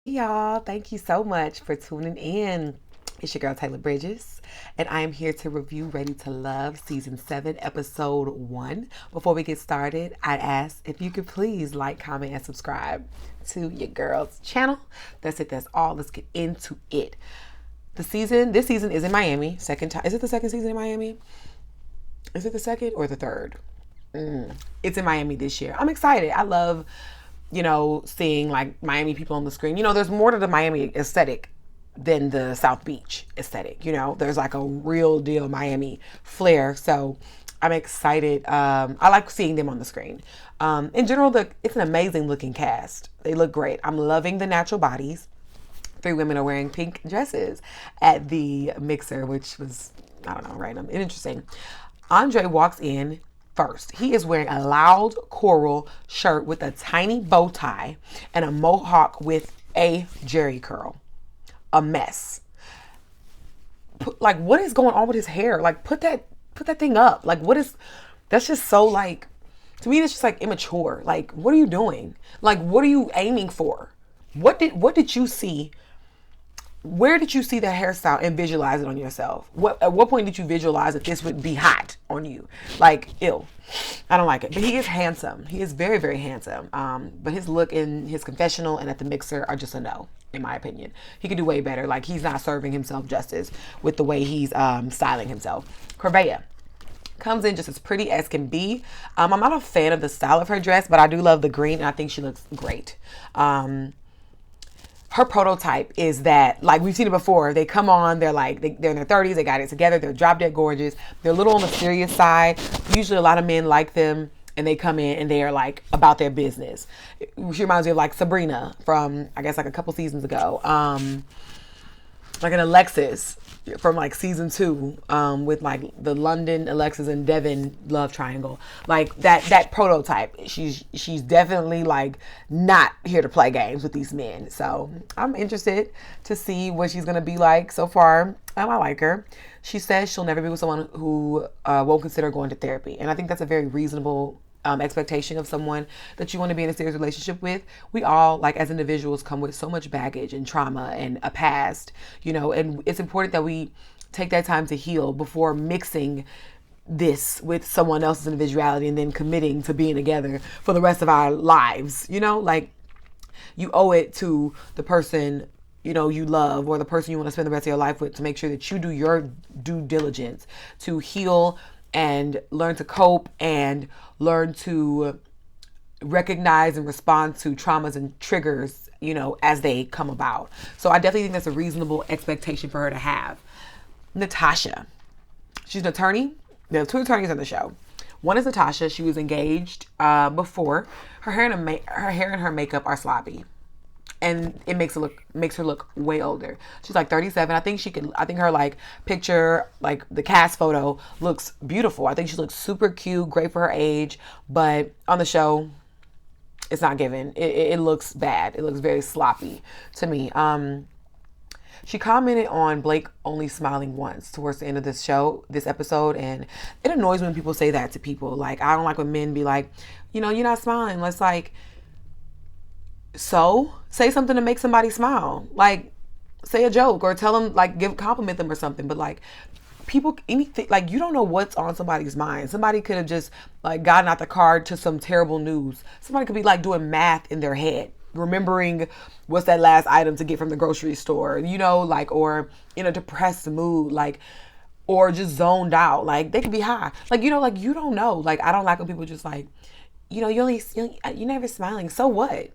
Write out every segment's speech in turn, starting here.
Y'all, thank you so much for tuning in. It's your girl Taylor Bridges, and I am here to review Ready to Love Season 7, Episode 1. Before we get started, I'd ask if you could please like, comment, and subscribe to your girl's channel. That's it, that's all. Let's get into it. This season is in Miami. Second time. Is it the second season in Miami? Is it the second or the third? It's in Miami this year. I'm excited. I love seeing like Miami people on the screen. There's more to the Miami aesthetic than the South Beach aesthetic. There's like a real deal Miami flair. So I'm excited. I like seeing them on the screen. In general, it's an amazing looking cast. They look great. I'm loving the natural bodies. 3 women are wearing pink dresses at the mixer, which was, I don't know, random and interesting. Andre walks in first. He is wearing a loud coral shirt with a tiny bow tie and a mohawk with a jerry curl. A mess. Like, what is going on with his hair? Like, put that thing up. Like, that's just so, like, to me, it's just like immature. Like, what are you doing? Like, what are you aiming for? What did you see? Where did you see the hairstyle and visualize it on yourself? At what point did you visualize that this would be hot on you? Like, ew. I don't like it. But he is handsome. He is very, very handsome. But his look in his confessional and at the mixer are just a no, in my opinion. He could do way better. Like, he's not serving himself justice with the way he's styling himself. Corvea comes in just as pretty as can be. I'm not a fan of the style of her dress, but I do love the green, and I think she looks great. Her prototype is that, like, we've seen it before. They come on, they're in their 30s, they got it together, they're drop dead gorgeous, they're a little on the serious side. Usually a lot of men like them, and they come in and they are like about their business. She reminds me of like Sabrina from, I guess, like a couple seasons ago. Like an Alexis from like season 2, with like the London, Alexis, and Devin love triangle. Like that prototype. She's definitely like not here to play games with these men. So I'm interested to see what she's gonna be like. So far, I like her. She says she'll never be with someone who won't consider going to therapy, and I think that's a very reasonable expectation of someone that you want to be in a serious relationship with. We all, like, as individuals, come with so much baggage and trauma and a past, and it's important that we take that time to heal before mixing this with someone else's individuality and then committing to being together for the rest of our lives. Like, you owe it to the person you love, or the person you want to spend the rest of your life with, to make sure that you do your due diligence to heal and learn to cope and learn to recognize and respond to traumas and triggers, as they come about. So I definitely think that's a reasonable expectation for her to have. Natasha. She's an attorney. There are 2 attorneys on the show. One is Natasha. She was engaged before. Her hair and her makeup are sloppy, and it makes her look way older. She's like 37. I think her like picture, like the cast photo, looks beautiful. I think she looks super cute, great for her age, but on the show, it's not given. It looks bad. It looks very sloppy to me. She commented on Blake only smiling once towards the end of this episode, and it annoys when people say that to people. Like, I don't like when men be like, you're not smiling. Let's like, so say something to make somebody smile. Like, say a joke or tell them, like, compliment them or something. But like, people, anything, like, you don't know what's on somebody's mind. Somebody could have just like gotten out the car to some terrible news. Somebody could be like doing math in their head, remembering what's that last item to get from the grocery store, like, or in a depressed mood, like, or just zoned out. Like, they could be high. Like, like, you don't know. Like, I don't like when people just like, you're never smiling. So what?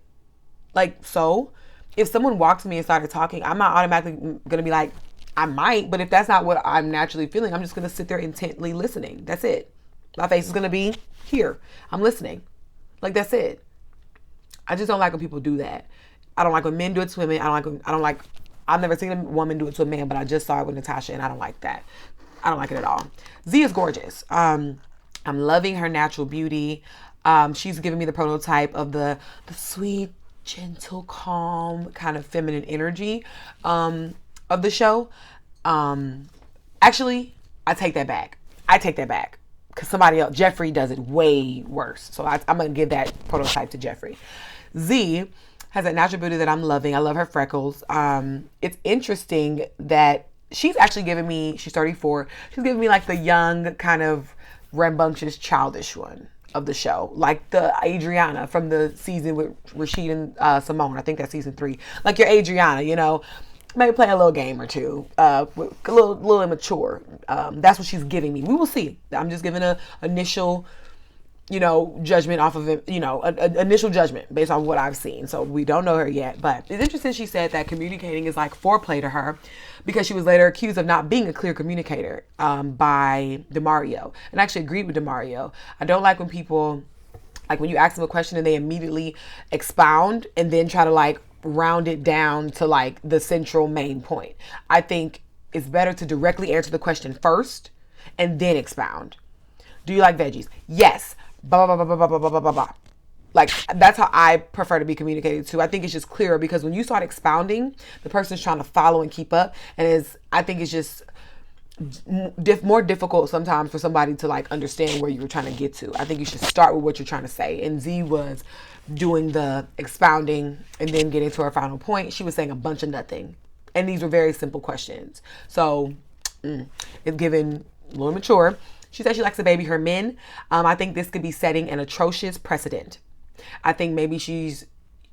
Like, so if someone walked to me and started talking, I'm not automatically going to be like, I might, but if that's not what I'm naturally feeling, I'm just going to sit there intently listening. That's it. My face is going to be here. I'm listening. Like, that's it. I just don't like when people do that. I don't like when men do it to women. I've never seen a woman do it to a man, but I just saw it with Natasha, and I don't like that. I don't like it at all. Z is gorgeous. I'm loving her natural beauty. She's giving me the prototype of the sweet, gentle, calm, kind of feminine energy of the show. Actually, I take that back. Because somebody else, Jeffrey, does it way worse. So I'm going to give that prototype to Jeffrey. Z has a natural beauty that I'm loving. I love her freckles. It's interesting that she's actually giving me, she's 34, she's giving me like the young, kind of rambunctious, childish one of the show. Like the Adriana from the season with Rashid and Simone. I think that's season 3. Like your Adriana, you know. Maybe play a little game or two, a little immature. That's what she's giving me. We will see. I'm just giving a initial, you know, judgment off of it, you know, an initial judgment based on what I've seen. So we don't know her yet, but it's interesting. She said that communicating is like foreplay to her because she was later accused of not being a clear communicator by DeMario. And I actually agreed with DeMario. I don't like when people, like when you ask them a question and they immediately expound and then try to like round it down to like the central main point. I think it's better to directly answer the question first and then expound. Do you like veggies? Yes. Blah, blah, blah, blah, blah, blah, blah, blah, blah. Like, that's how I prefer to be communicated to. I think it's just clearer because when you start expounding, the person's trying to follow and keep up. And I think it's just more difficult sometimes for somebody to like understand where you were trying to get to. I think you should start with what you're trying to say. And Z was doing the expounding and then getting to her final point. She was saying a bunch of nothing. And these were very simple questions. So it's given a little mature. She said she likes to baby her men. I think this could be setting an atrocious precedent. I think maybe she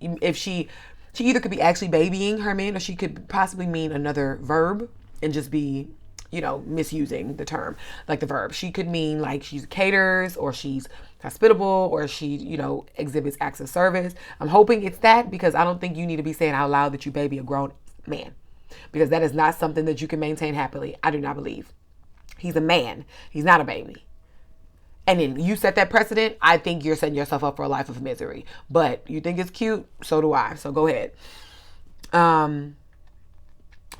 either could be actually babying her men or she could possibly mean another verb and just be, you know, misusing the term, like the verb. She could mean like she caters or she's hospitable or she, you know, exhibits acts of service. I'm hoping it's that because I don't think you need to be saying out loud that you baby a grown man because that is not something that you can maintain happily. I do not believe. He's a man. He's not a baby. And then you set that precedent, I think you're setting yourself up for a life of misery. But you think it's cute? So do I. So go ahead.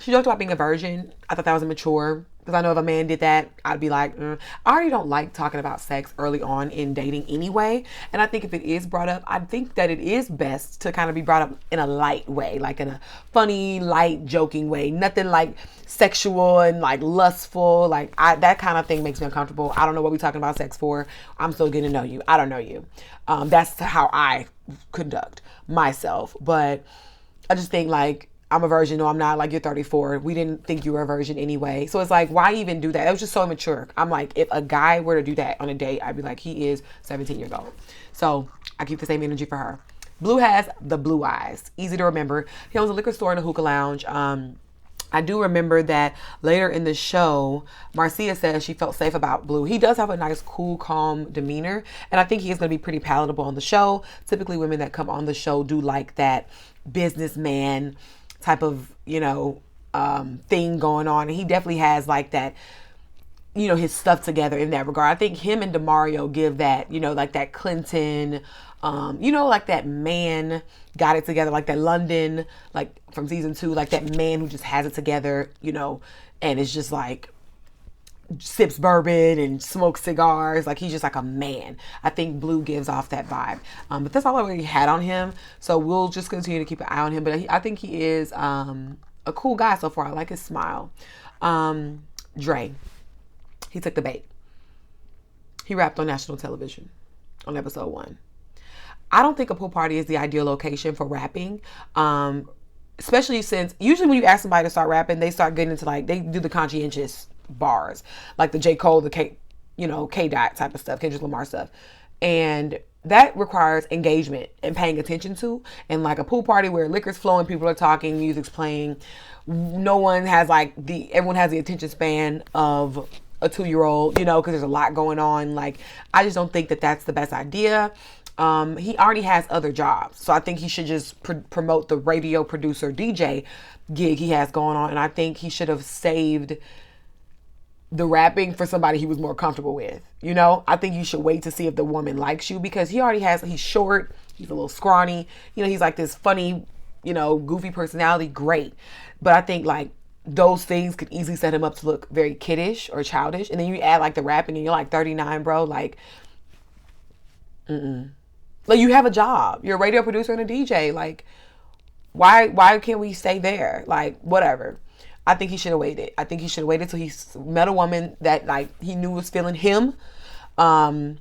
She joked about being a virgin. I thought that was immature. Because I know if a man did that, I'd be like, I already don't like talking about sex early on in dating anyway. And I think if it is brought up, I think that it is best to kind of be brought up in a light way, like in a funny, light, joking way. Nothing like sexual and like lustful. Like that kind of thing makes me uncomfortable. I don't know what we're talking about sex for. I'm still getting to know you. I don't know you. That's how I conduct myself. But I just think like, I'm a virgin. No, I'm not. Like, you're 34. We didn't think you were a virgin anyway. So it's like, why even do that? It was just so immature. I'm like, if a guy were to do that on a date, I'd be like, he is 17 years old. So I keep the same energy for her. Blue has the blue eyes. Easy to remember. He owns a liquor store and a hookah lounge. I do remember that later in the show, Marcia says she felt safe about Blue. He does have a nice, cool, calm demeanor. And I think he is going to be pretty palatable on the show. Typically, women that come on the show do like that businessman type of, you know, thing going on. And he definitely has like that, you know, his stuff together in that regard. I think him and DeMario give that, you know, like that Clinton, you know, like that man got it together, like that London, like from season 2, like that man who just has it together, you know, and it's just like sips bourbon and smokes cigars. Like he's just like a man. I think Blue gives off that vibe. But that's all I really had on him. So we'll just continue to keep an eye on him. But I think he is a cool guy so far. I like his smile. Dre, he took the bait. He rapped on national television on episode 1. I don't think a pool party is the ideal location for rapping. Especially since usually when you ask somebody to start rapping, they start getting into like, they do the conscientious bars, like the J. Cole, the K-Dot type of stuff, Kendrick Lamar stuff. And that requires engagement and paying attention to. And like a pool party where liquor's flowing, people are talking, music's playing, everyone has the attention span of a 2-year-old, you know, because there's a lot going on. Like, I just don't think that that's the best idea. He already has other jobs. So I think he should just promote the radio producer DJ gig he has going on. And I think he should have saved the rapping for somebody he was more comfortable with. You know, I think you should wait to see if the woman likes you because he's short, he's a little scrawny, you know, he's like this funny, you know, goofy personality. Great. But I think like those things could easily set him up to look very kiddish or childish. And then you add like the rapping and you're like 39, bro. Like, like you have a job. You're a radio producer and a DJ. Like, why can't we stay there? Like, whatever. I think he should have waited. I think he should have waited till he met a woman that like he knew was feeling him. And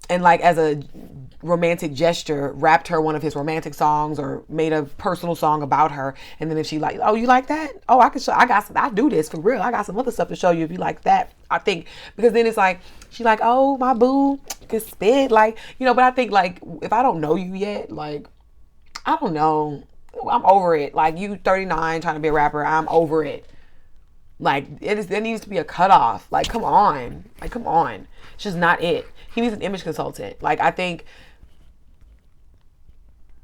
and like as a romantic gesture rapped her one of his romantic songs or made a personal song about her. And then if she like, oh, you like that? Oh, I can show, I do this for real. I got some other stuff to show you if you like that. I think because then it's like, she like, oh, my boo can spit, like, you know, but I think like, if I don't know you yet, like, I don't know, I'm over it. Like, you 39 trying to be a rapper, I'm over it. Like, there needs to be a cutoff. Like, come on. Like, come on. It's just not it. He needs an image consultant. Like, I think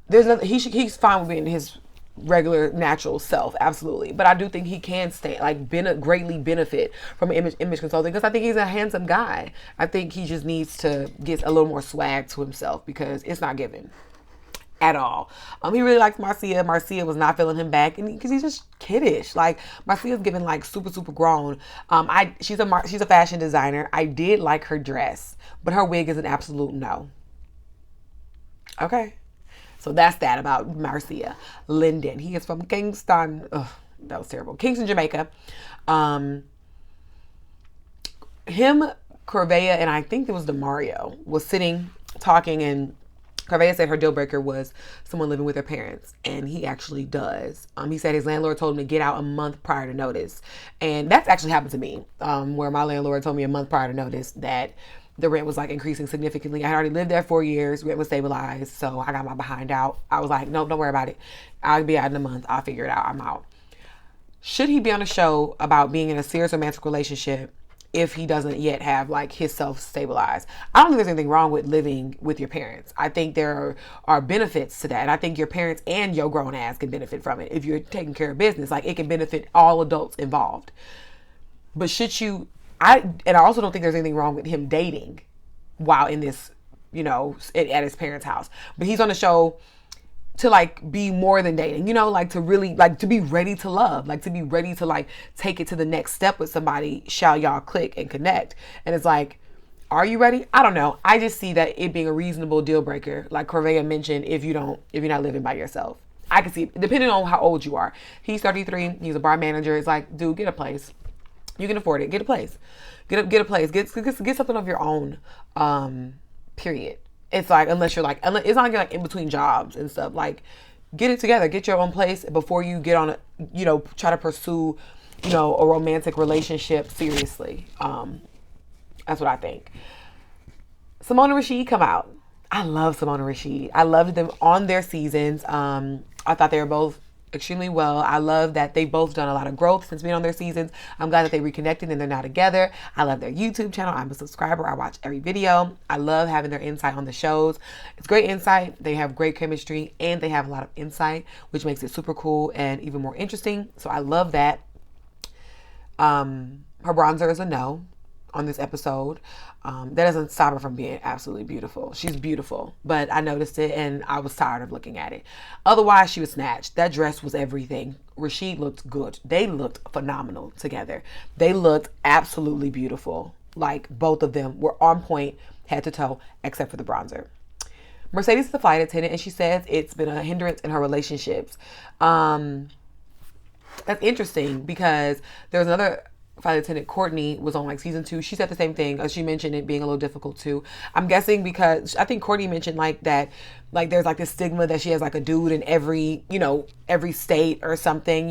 there's nothing, he's fine with being his regular natural self, absolutely. But I do think he can stay, like, greatly benefit from an image consulting, because I think he's a handsome guy. I think he just needs to get a little more swag to himself, because it's not given at all. He really likes Marcia. Marcia was not feeling him back, and because he's just kiddish. Like, Marcia's giving like super grown. She's a fashion designer. I did like her dress, but her wig is an absolute no. Okay, so that's that about Marcia. Lyndon, he is from Kingston. Ugh, that was terrible. Kingston, Jamaica. Him, Corvea, and I think it was Demario was sitting talking, and Corvea said her deal breaker was someone living with their parents, and he actually does. He said his landlord told him to get out a month prior to notice, and that's actually happened to me, where my landlord told me a month prior to notice that the rent was like increasing significantly. I had already lived there 4 years, rent was stabilized, so I got my behind out. I was like, nope, don't worry about it. I'll be out in a month. I'll figure it out. I'm out. Should he be on a show about being in a serious romantic relationship if he doesn't yet have like his self stabilized? I don't think there's anything wrong with living with your parents. I think there are benefits to that. And I think your parents and your grown ass can benefit from it. If you're taking care of business, like, it can benefit all adults involved. But I also don't think there's anything wrong with him dating while in this, you know, at his parents' house. But he's on the show to like be more than dating, you know, like to really, like, to be ready to love, like to be ready to like take it to the next step with somebody. Shall y'all click and connect? And it's like, are you ready? I don't know. I just see that it being a reasonable deal breaker, like Corvea mentioned, if you're not living by yourself. I can see it, depending on how old you are. He's 33. He's a bar manager. It's like, dude, get a place. You can afford it. Get a place. Get a place. Get something of your own. Period. It's like, unless it's not like you're like in between jobs and stuff. Like, get it together. Get your own place before you get on try to pursue, a romantic relationship seriously. That's what I think. Simone and Rashid come out. I love Simone and Rashid. I loved them on their seasons. I thought they were both extremely well. I love that they've both done a lot of growth since being on their seasons. I'm glad that they reconnected and they're now together. I love their YouTube channel. I'm a subscriber. I watch every video. I love having their insight on the shows. It's great insight. They have great chemistry and they have a lot of insight, which makes it super cool and even more interesting. So I love that. Her bronzer is a no on this episode. That doesn't stop her from being absolutely beautiful. She's beautiful, but I noticed it and I was tired of looking at it. Otherwise, she was snatched. That dress was everything. Rashid looked good. They looked phenomenal together. They looked absolutely beautiful. Like, both of them were on point, head to toe, except for the bronzer. Mercedes is a flight attendant, and she says it's been a hindrance in her relationships. That's interesting because there's another flight attendant, Courtney, was on like season 2. She said the same thing. She mentioned it being a little difficult too. I'm guessing because I think Courtney mentioned like that, like there's like this stigma that she has like a dude in every state or something,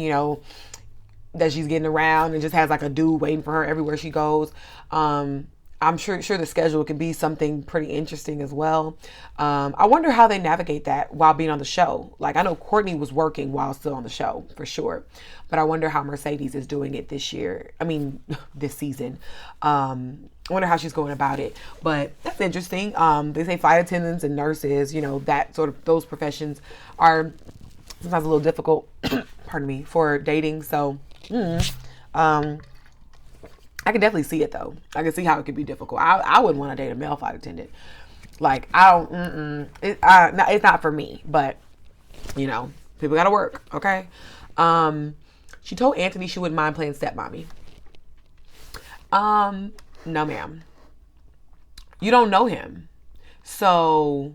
that she's getting around and just has like a dude waiting for her everywhere she goes. I'm sure the schedule can be something pretty interesting as well. I wonder how they navigate that while being on the show. Like, I know Courtney was working while still on the show for sure, but I wonder how Mercedes is doing it this season. I wonder how she's going about it, but that's interesting. They say flight attendants and nurses, that sort of, those professions are sometimes a little difficult, pardon me, for dating. So, I can definitely see it though. I can see how it could be difficult. I wouldn't want to date a male flight attendant. Like, it's not for me, but people gotta work. Okay. She told Anthony she wouldn't mind playing stepmommy. No ma'am. You don't know him. So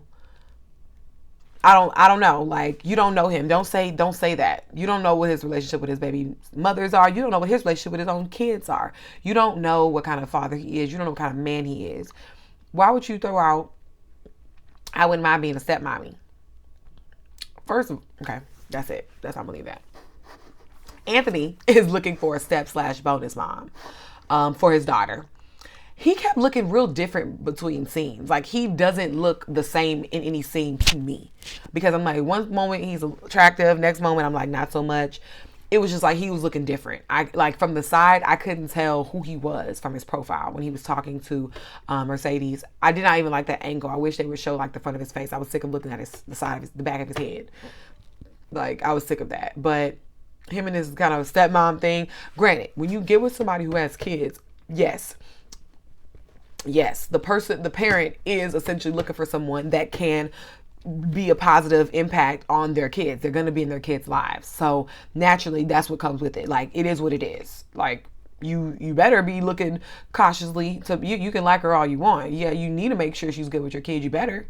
I don't know. Like, you don't know him. Don't say that. You don't know what his relationship with his baby mothers are. You don't know what his relationship with his own kids are. You don't know what kind of father he is. You don't know what kind of man he is. Why would you throw out I wouldn't mind being a stepmommy. First, okay, that's it. That's how I'm gonna leave that. Anthony is looking for a step/bonus mom for his daughter. He kept looking real different between scenes. Like, he doesn't look the same in any scene to me. Because I'm like, one moment he's attractive, next moment I'm like, not so much. It was just like he was looking different. I like, from the side, I couldn't tell who he was from his profile when he was talking to Mercedes. I did not even like that angle. I wish they would show like the front of his face. I was sick of looking at the side of the back of his head. Like, I was sick of that. But him and his kind of stepmom thing. Granted, when you get with somebody who has kids, yes, the parent is essentially looking for someone that can be a positive impact on their kids. They're going to be in their kids' lives. So naturally, that's what comes with it. Like, it is what it is. Like, you better be looking cautiously to you can like her all you want. Yeah, you need to make sure she's good with your kids. You better.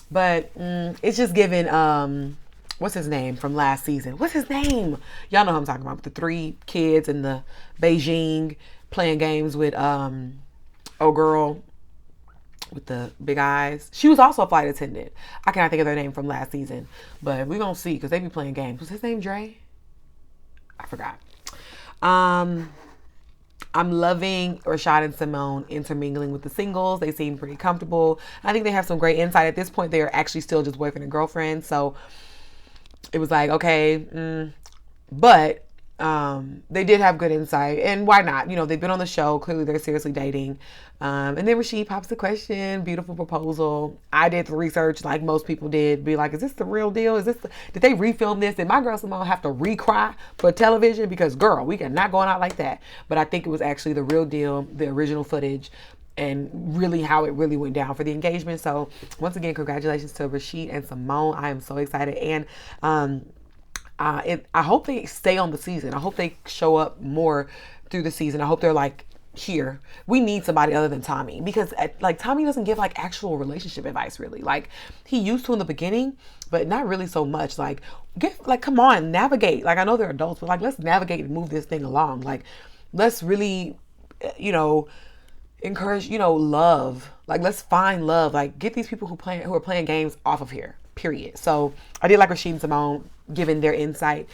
But it's just given what's his name from last season? What's his name? Y'all know who I'm talking about. The 3 kids in the Beijing playing games with old girl with the big eyes. She was also a flight attendant. I cannot think of their name from last season, but we're gonna see because they be playing games. Was his name Dre? I forgot. I'm loving Rashad and Simone intermingling with the singles. They seem pretty comfortable. I think they have some great insight. At this point, they are actually still just boyfriend and girlfriend. So it was like, okay, but they did have good insight, and why not? You know, they've been on the show. Clearly, they're seriously dating. And then Rasheed pops the question, beautiful proposal. I did the research like most people did. Be like, is this the real deal? Did they refilm this? Did my girl Simone have to re-cry for television? Because girl, we are not going out like that. But I think it was actually the real deal, the original footage, and really how it really went down for the engagement. So once again, congratulations to Rasheed and Simone. I am so excited. And I hope they stay on the season. I hope they show up more through the season. I hope they're like, here, we need somebody other than Tommy, because like Tommy doesn't give like actual relationship advice really. Like, he used to in the beginning, but not really so much. Like, come on, navigate. Like, I know they're adults, but like, let's navigate and move this thing along. Like, let's really, encourage, love. Like, let's find love. Like, get these people who are playing games off of here. Period. So I did like Rasheed and Simone giving their insight.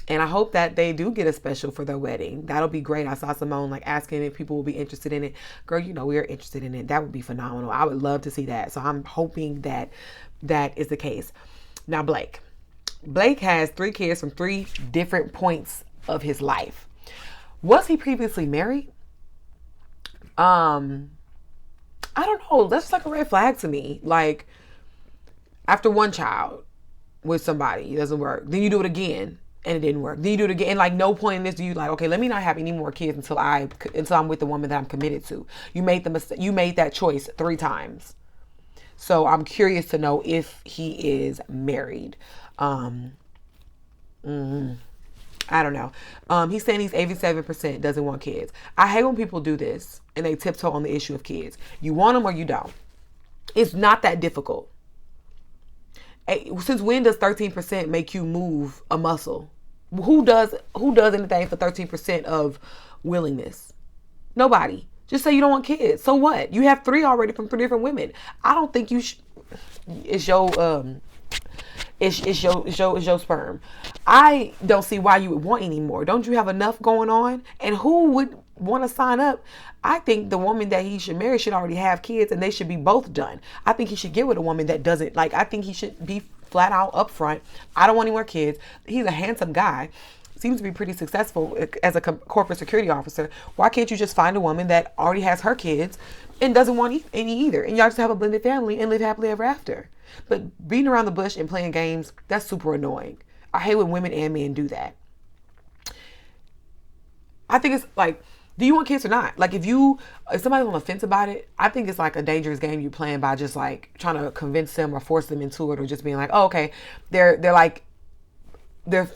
And I hope that they do get a special for their wedding. That'll be great. I saw Simone like asking if people will be interested in it. Girl, we are interested in it. That would be phenomenal. I would love to see that. So I'm hoping that that is the case. Now, Blake has 3 kids from 3 different points of his life. Was he previously married? I don't know. That's just like a red flag to me. Like, after one child with somebody, it doesn't work. Then you do it again and it didn't work. Then you do it again. And like, no point in this do you like, okay, let me not have any more kids until I'm with the woman that I'm committed to. You made that choice 3 times. So I'm curious to know if he is married. I don't know. He's saying he's 87% doesn't want kids. I hate when people do this and they tiptoe on the issue of kids. You want them or you don't. It's not that difficult. Since when does 13% make you move a muscle? Who does anything for 13% of willingness? Nobody. Just say you don't want kids. So what? You have 3 already from 3 different women. I don't think you should. It's your sperm. I don't see why you would want any more. Don't you have enough going on? And who would want to sign up? I think the woman that he should marry should already have kids, and they should be both done. I think he should get with a woman that doesn't. Like, I think he should be flat out upfront. I don't want any more kids. He's a handsome guy. Seems to be pretty successful as a corporate security officer. Why can't you just find a woman that already has her kids and doesn't want any either? And y'all just have a blended family and live happily ever after. But beating around the bush and playing games, that's super annoying. I hate when women and men do that. I think it's like, do you want kids or not? Like, if somebody's on the fence about it, I think it's like a dangerous game you're playing by just like trying to convince them or force them into it, or just being like, oh, okay, they're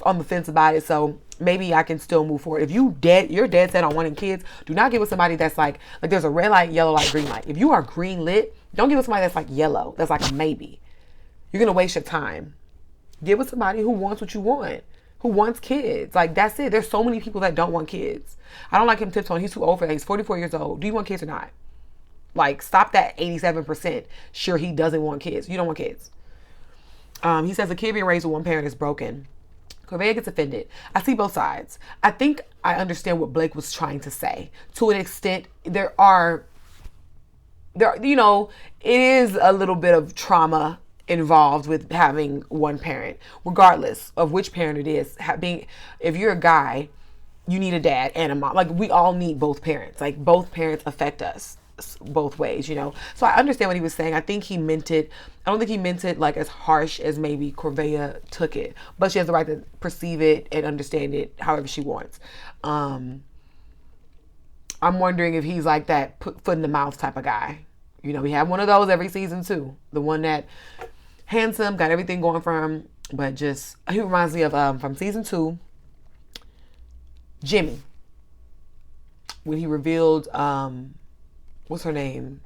on the fence about it, so maybe I can still move forward. If you're dead set on wanting kids, do not get with somebody that's like there's a red light, yellow light, green light. If you are green lit, don't get with somebody that's like yellow. That's like a maybe. You're going to waste your time. Get with somebody who wants what you want, who wants kids. Like, that's it. There's so many people that don't want kids. I don't like him tiptoeing. He's too old for that. He's 44 years old. Do you want kids or not? Like, stop that 87% sure he doesn't want kids. You don't want kids. He says a kid being raised with one parent is broken. Corvea gets offended. I see both sides. I think I understand what Blake was trying to say. To an extent, there, it is a little bit of trauma involved with having one parent, regardless of which parent it is. If you're a guy, you need a dad and a mom. Like, we all need both parents. Like, both parents affect us both ways, So I understand what he was saying. I think he meant it. I don't think he meant it like as harsh as maybe Corvea took it, but she has the right to perceive it and understand it however she wants. I'm wondering if he's like that put foot in the mouth type of guy. We have one of those every season too. The one that handsome, got everything going for him, but just, he reminds me of from season 2, Jimmy, when he revealed what's her name,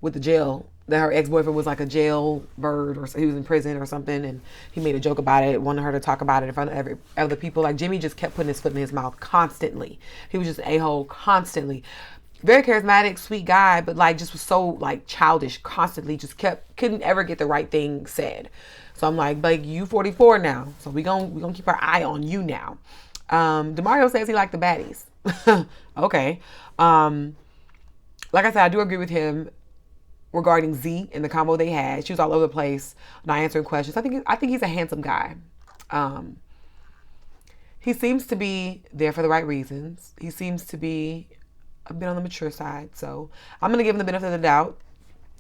with the jail, that her ex-boyfriend was like a jailbird, or he was in prison or something, and he made a joke about it, wanted her to talk about it in front of every other people. Like, Jimmy just kept putting his foot in his mouth constantly. He was just a-hole constantly. Very charismatic, sweet guy, but like just was so like childish, constantly just couldn't ever get the right thing said. So I'm like, you 44 now, so we gonna keep our eye on you now. DeMario says he liked the baddies. Okay. Like I said, I do agree with him regarding Z and the combo they had. She was all over the place, not answering questions. I think he's a handsome guy. He seems to be there for the right reasons. He seems to be a bit on the mature side, so I'm gonna give him the benefit of the doubt.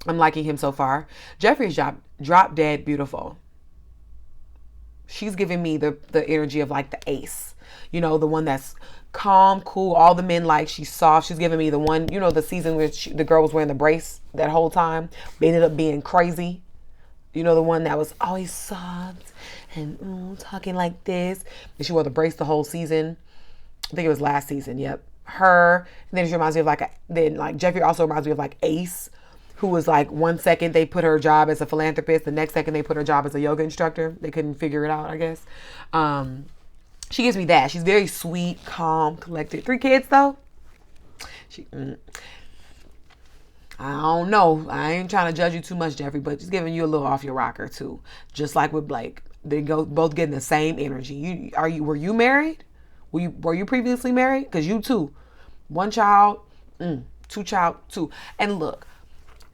I'm liking him so far. Jeffrey's drop dead beautiful. She's giving me the energy of like the ace, the one that's calm, cool, all the men like. She's soft. She's giving me the one, the season where the girl was wearing the brace that whole time, but ended up being crazy. The one that was always soft and talking like this. And she wore the brace the whole season. I think it was last season. Yep, her. And then she reminds me of Jeffrey also reminds me of like Ace, who was like, one second they put her job as a philanthropist, the next second they put her job as a yoga instructor. They couldn't figure it out, I guess. She gives me that. She's very sweet, calm, collected. 3 kids though. I don't know. I ain't trying to judge you too much, Jeffrey, but just giving you a little off your rocker too. Just like with Blake, they both getting the same energy. Were you married? Were you previously married? Because you too, 1 child, 2 child, 2. And look,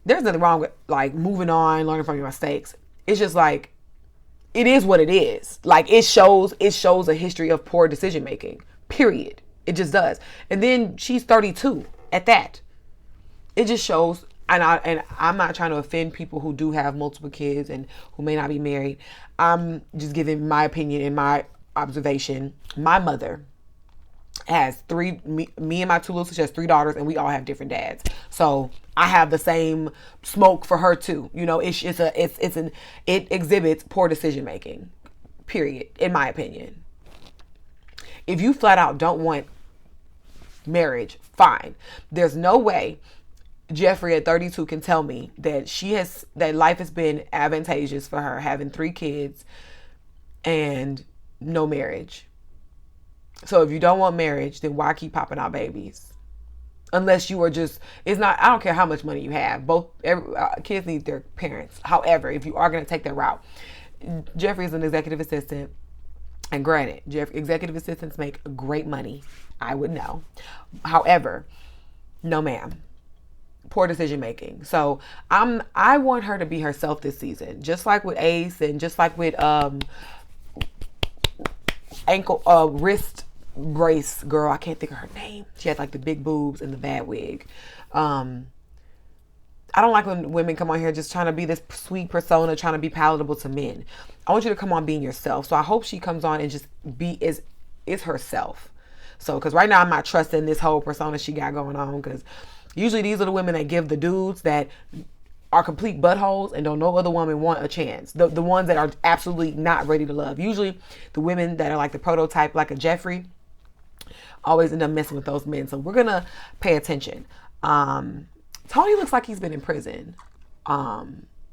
there's nothing wrong with like moving on, learning from your mistakes. It's just like, it is what it is. Like, it shows a history of poor decision making. Period. It just does. And then she's 32 at that. It just shows. And I'm not trying to offend people who do have multiple kids and who may not be married. I'm just giving my opinion and my observation. My mother has me and my 2 little sisters, she has 3 daughters, and we all have different dads. So I have the same smoke for her too. It exhibits poor decision making. Period. In my opinion. If you flat out don't want marriage, fine. There's no way Jeffrey at 32 can tell me that that life has been advantageous for her, having 3 kids and no marriage. So if you don't want marriage, then why keep popping out babies? Unless you are just, I don't care how much money you have. Kids need their parents. However, if you are going to take that route, Jeffrey is an executive assistant. And granted, executive assistants make great money. I would know. However, no ma'am. Poor decision making. So I want her to be herself this season. Just like with Ace and just like with wrist brace girl, I can't think of her name. She had like the big boobs and the bad wig. I don't like when women come on here just trying to be this sweet persona, trying to be palatable to men. I want you to come on being yourself. So I hope she comes on and just is herself. So, because right now I'm not trusting this whole persona she got going on, because usually these are the women that give the dudes that are complete buttholes and don't no other woman want a chance. The ones that are absolutely not ready to love. Usually the women that are like the prototype, like a Jeffrey, always end up messing with those men. So we're going to pay attention. Tony looks like he's been in prison.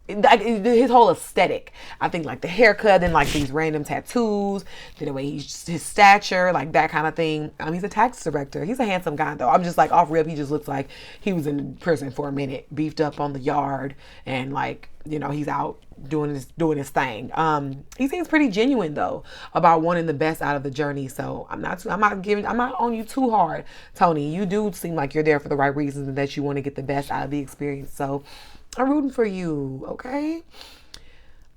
like his whole aesthetic. I think like the haircut and like these random tattoos, the way his stature, like that kind of thing. He's a tax director. He's a handsome guy though. I'm just like off rip. He just looks like he was in prison for a minute, beefed up on the yard, and like he's out doing his thing. He seems pretty genuine though about wanting the best out of the journey. So I'm not on you too hard, Tony. You do seem like you're there for the right reasons and that you want to get the best out of the experience. So I'm rooting for you, okay?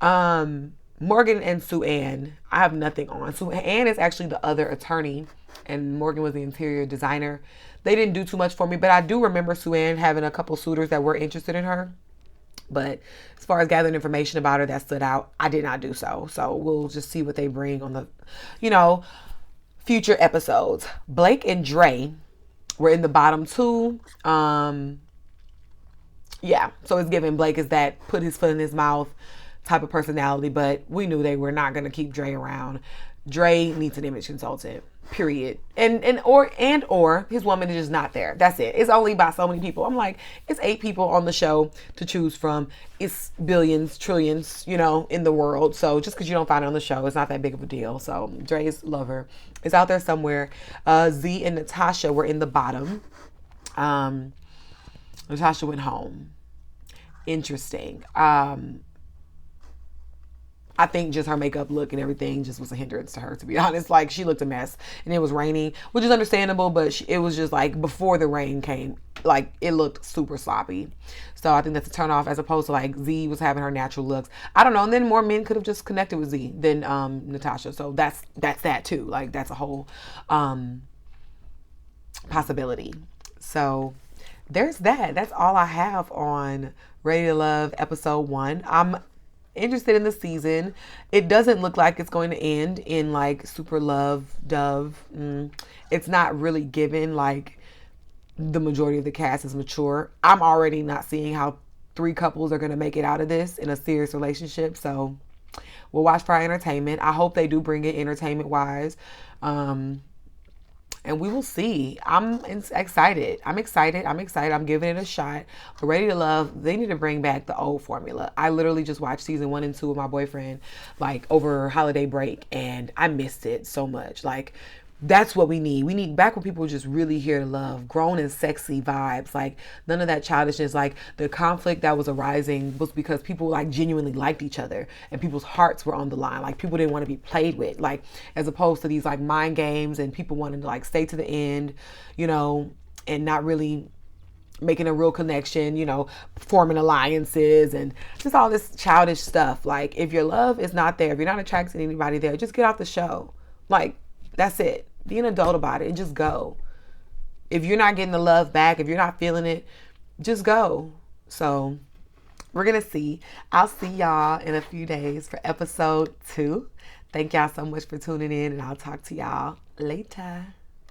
Morgan and Sue Ann, I have nothing on. Sue Ann is actually the other attorney, and Morgan was the interior designer. They didn't do too much for me, but I do remember Sue Ann having a couple suitors that were interested in her. But as far as gathering information about her that stood out, I did not do so. So we'll just see what they bring on the, future episodes. Blake and Dre were in the bottom two. Yeah, so it's given Blake is that put his foot in his mouth type of personality, but we knew they were not going to keep Dre around. Dre needs an image consultant, period. Or his woman is just not there. That's it. It's only by so many people. I'm like, it's 8 people on the show to choose from. It's billions, trillions, in the world. So just because you don't find it on the show, it's not that big of a deal. So Dre's lover is out there somewhere. Z and Natasha were in the bottom. Natasha went home. Interesting. I think just her makeup look and everything just was a hindrance to her, to be honest. Like, she looked a mess, and it was raining, which is understandable, but it was just like before the rain came, like it looked super sloppy. So I think that's a turn off, as opposed to like Z was having her natural looks. I don't know. And then more men could have just connected with Z than Natasha. So that's that too. Like, that's a whole possibility. So there's that. That's all I have on Ready to Love episode 1. I'm interested in the season. It doesn't look like it's going to end in like super love dove. It's not really given like the majority of the cast is mature. I'm already not seeing how 3 couples are going to make it out of this in a serious relationship. So we'll watch for our entertainment. I hope they do bring it entertainment wise. And we will see. I'm excited. I'm excited. I'm giving it a shot. But Ready to Love, they need to bring back the old formula. I literally just watched season 1 and 2 with my boyfriend, like over holiday break, and I missed it so much. Like, that's what we need. We need back when people were just really here to love, grown and sexy vibes. Like, none of that childishness. Like, the conflict that was arising was because people like genuinely liked each other and people's hearts were on the line. Like, people didn't want to be played with. Like, as opposed to these like mind games and people wanting to like stay to the end, and not really making a real connection, forming alliances and just all this childish stuff. Like, if your love is not there, if you're not attracted to anybody there, just get off the show. Like, that's it. Be an adult about it and just go. If you're not getting the love back, if you're not feeling it, just go. So we're going to see. I'll see y'all in a few days for episode 2. Thank y'all so much for tuning in, and I'll talk to y'all later.